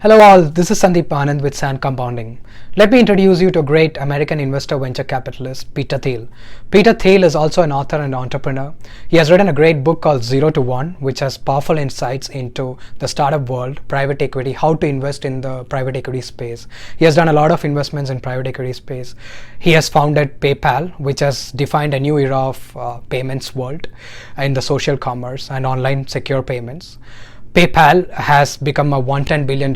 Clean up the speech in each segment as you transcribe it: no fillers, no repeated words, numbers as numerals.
Hello all, this is Sandeep Anand with Sand Compounding. Let me introduce you to a great American investor venture capitalist, Peter Thiel. Peter Thiel is also an author and entrepreneur. He has written a great book called 0 to 1, which has powerful insights into the startup world, private equity, how to invest in the private equity space. He has done a lot of investments in private equity space. He has founded PayPal, which has defined a new era of payments world in the social commerce and online secure payments. PayPal has become a $110 billion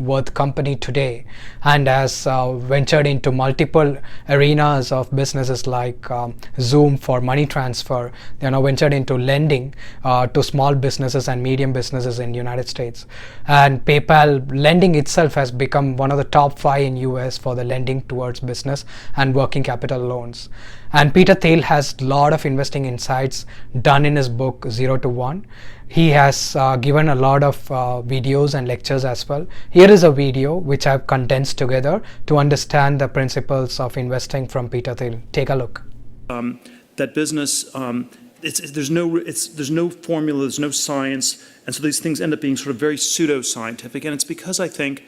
worth company today and has ventured into multiple arenas of businesses like Zoom for money transfer. They are now ventured into lending to small businesses and medium businesses in the United States. And PayPal lending itself has become one of the top 5 in US for the lending towards business and working capital loans. And Peter Thiel has a lot of investing insights done in his book 0 to 1. He has given a lot of videos and lectures as well. Here is a video which I've condensed together to understand the principles of investing from Peter Thiel. Take a look. That business, there's no formula, there's no science, and so these things end up being sort of very pseudo-scientific. And it's because I think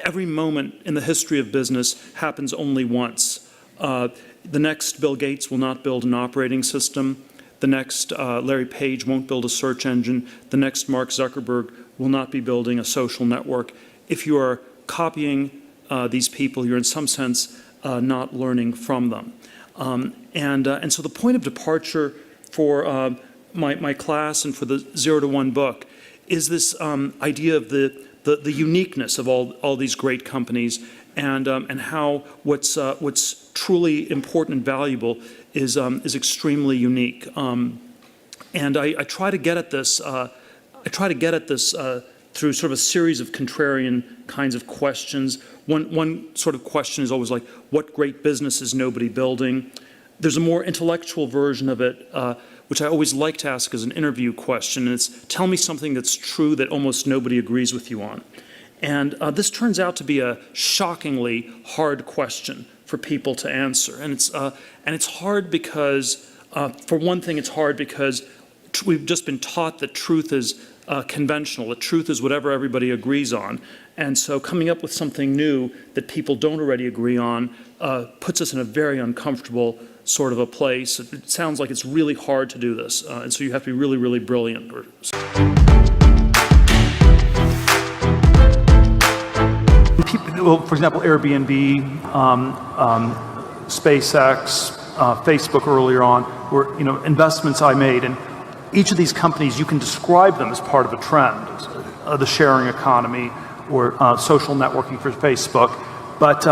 every moment in the history of business happens only once. The next Bill Gates will not build an operating system. The next Larry Page won't build a search engine. The next Mark Zuckerberg will not be building a social network. If you are copying these people, you're in some sense not learning from them. And so the point of departure for my class and for the 0 to 1 book is this idea of the uniqueness of all these great companies and how what's truly important and valuable is extremely unique. And I try to get at this. Through sort of a series of contrarian kinds of questions. One sort of question is always like, what great business is nobody building? There's a more intellectual version of it, which I always like to ask as an interview question, and it's, tell me something that's true that almost nobody agrees with you on. And this turns out to be a shockingly hard question for people to answer. And it's hard because, for one thing, it's hard because we've just been taught that truth is conventional, that truth is whatever everybody agrees on. And so coming up with something new that people don't already agree on puts us in a very uncomfortable sort of a place. It sounds like it's really hard to do this. And so you have to be really, really brilliant. Well, for example, Airbnb, SpaceX, Facebook earlier on were investments I made, and each of these companies you can describe them as part of a trend, the sharing economy or social networking for Facebook, but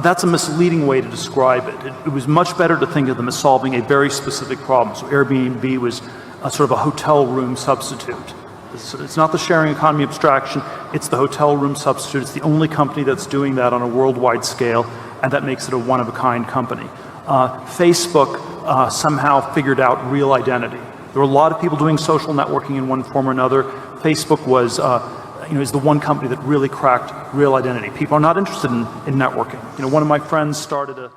that's a misleading way to describe it. It was much better to think of them as solving a very specific problem. So Airbnb was sort of a hotel room substitute. It's not the sharing economy abstraction, it's the hotel room substitute. It's the only company that's doing that on a worldwide scale, and that makes it a one-of-a-kind company. Facebook somehow figured out real identity. There were a lot of people doing social networking in one form or another. Facebook was, is the one company that really cracked real identity. People are not interested in networking. One of my friends started a